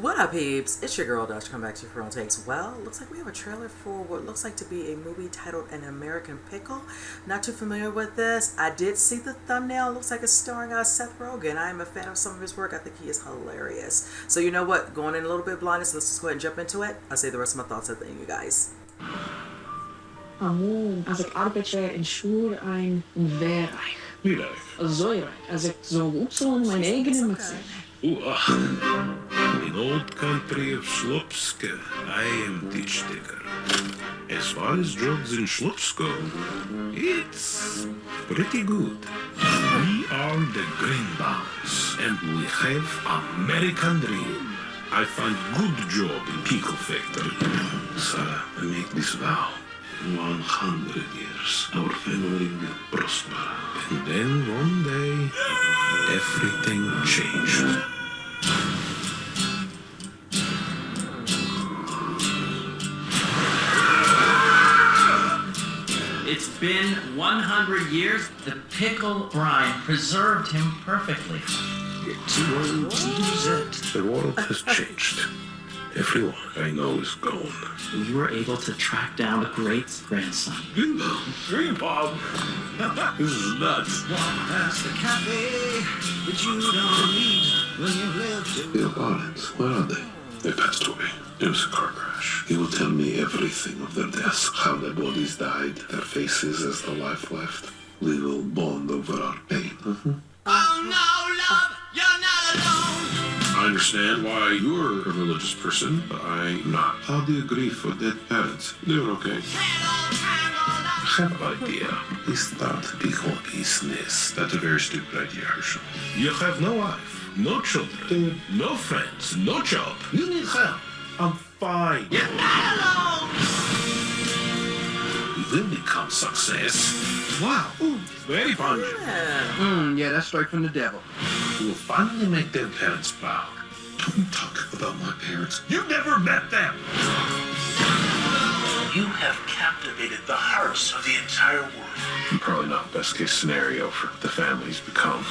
What up, peeps? It's your girl, Dutch. Come back to you for all takes. Well, looks like we have a trailer for what looks like to be a movie titled An American Pickle. Not too familiar with this. I did see the thumbnail. Looks like it's starring Seth Rogen. I am a fan of some of his work. I think he is hilarious. So you know what? Going in a little bit blind, so let's just go ahead and jump into it. I'll say the rest of my thoughts at the end, you guys. Als ik arbeidswerk in Sjoer een weerreich. Wie rijk? Zo rijk. Als ik zo opzond mijn eigen moet zijn. In old country of Slupska, I am ditch digger. As far as drugs in Slupska go, it's pretty good. We are the Greenbaums, and we have American dream. I find good job in pickle factory. Sarah, I make this vow. 100 years, our family will prosper. And then one day, everything changed. It's been 100 years. The pickle brine preserved him perfectly. It's one set. The world has changed. Everyone I know is gone. You were able to track down the great grandson. Grandpa! This is nuts. Walk past the cafe that you don't need when you live to. The parents, where are they? They passed away. It was a car crash. He will tell me everything of their deaths, how their bodies died, their faces as the life left. We will bond over our pain. Oh no, love, you're not alone. I understand why you're a religious person, but I'm not. How do you grieve for dead parents? They're okay. I have an idea. We start a pickle business. That's a very stupid idea, Herschel. You have no wife, no children, no friends, no job. You need help. I'm fine. You're not alone. We will become success. Wow. Ooh, very pungent. Yeah, that's straight from the devil. We will finally make their parents proud. Don't talk about my parents. You never met them. You have captivated the hearts of the entire world. Probably not best case scenario for the family's become.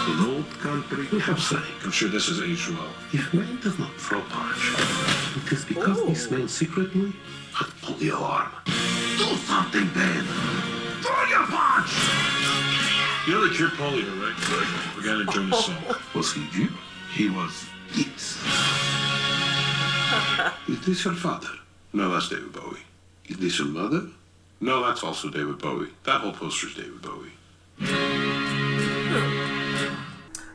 In old country, we have saying. I'm sure this is aged well. If man does not throw punch, it is because he smells secretly. I'd pull the alarm. Do something, Ben. Throw your punch! You know they cured polio, right? We gotta join the song. Was he Jew? He was. Yes. Is this your father? No, that's David Bowie. Is this your mother? No, that's also David Bowie. That whole poster's David Bowie.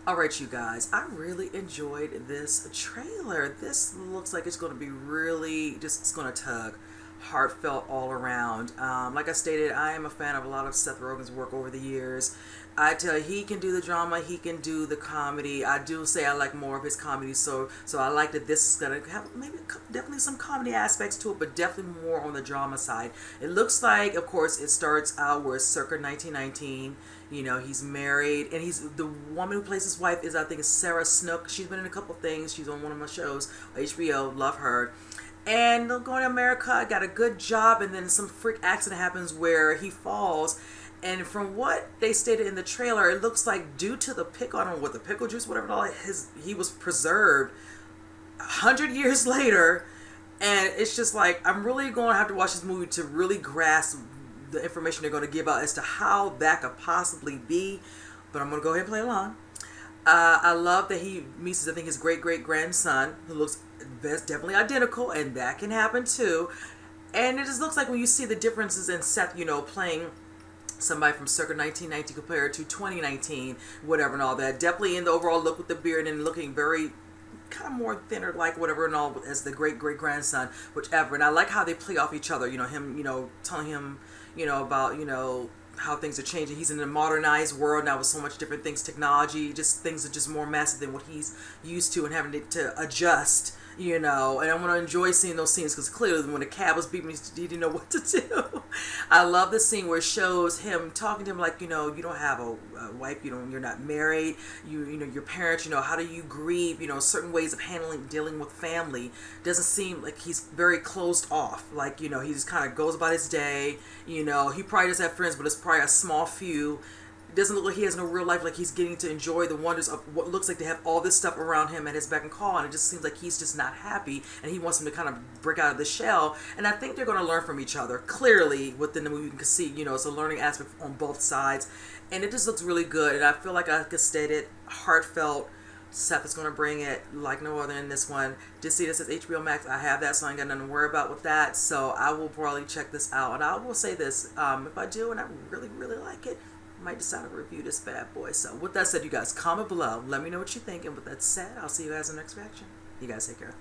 Alright, you guys, I really enjoyed this trailer. This looks like it's going to be really, it's going to tug. Heartfelt all around. Like I stated, I am a fan of a lot of Seth Rogen's work over the years. I tell you, he can do the drama, he can do the comedy. I do say I like more of his comedy, so I like that this is gonna have maybe definitely some comedy aspects to it, but definitely more on the drama side. It looks like, of course, it starts out where it's circa 1919. You know, he's married, and he's the woman who plays his wife is, I think, is Sarah Snook. She's been in a couple things. She's on one of my shows, HBO. Love her. And going to America, got a good job, and then some freak accident happens where he falls. And from what they stated in the trailer, it looks like due to the pickle, I don't know what the pickle juice, whatever it all is, he was preserved 100 years later. And it's just like, I'm really going to have to watch this movie to really grasp the information they're going to give out as to how that could possibly be. But I'm going to go ahead and play along. I love that he meets, I think, his great-great-grandson, who looks definitely identical, and that can happen too. And it just looks like when you see the differences in Seth, you know, playing somebody from circa 1990 compared to 2019, whatever and all that. Definitely in the overall look with the beard and looking very kind of more thinner, like whatever and all, as the great-great-grandson, whichever. And I like how they play off each other, you know, him, you know, telling him, you know, about, you know, how things are changing. He's in a modernized world now with so much different things, technology, just things are just more massive than what he's used to and having to adjust, you know. And I'm going to enjoy seeing those scenes because clearly when the cab was beeping, he didn't know what to do. I love the scene where it shows him talking to him like, you know, you don't have a wife, you're not married, you know, your parents, you know, how do you grieve, you know, certain ways of dealing with family. Doesn't seem like he's very closed off, like, you know, he just kind of goes about his day, you know, he probably does have friends, but it's probably a small few. doesn't look like he has no real life, like he's getting to enjoy the wonders of what looks like to have all this stuff around him at his beck and call, and it just seems like he's just not happy, and he wants him to kind of break out of the shell. And I think they're going to learn from each other. Clearly, within the movie, you can see, it's a learning aspect on both sides, and it just looks really good. And I feel like I stated, heartfelt. Seth is going to bring it like no other in this one. Just see this as HBO Max. I have that, so I ain't got nothing to worry about with that. So I will probably check this out. And I will say this, if I do and I really, really like it, I might decide to review this bad boy. So with that said, you guys, comment below. Let me know what you think. And with that said, I'll see you guys in the next reaction. You guys take care.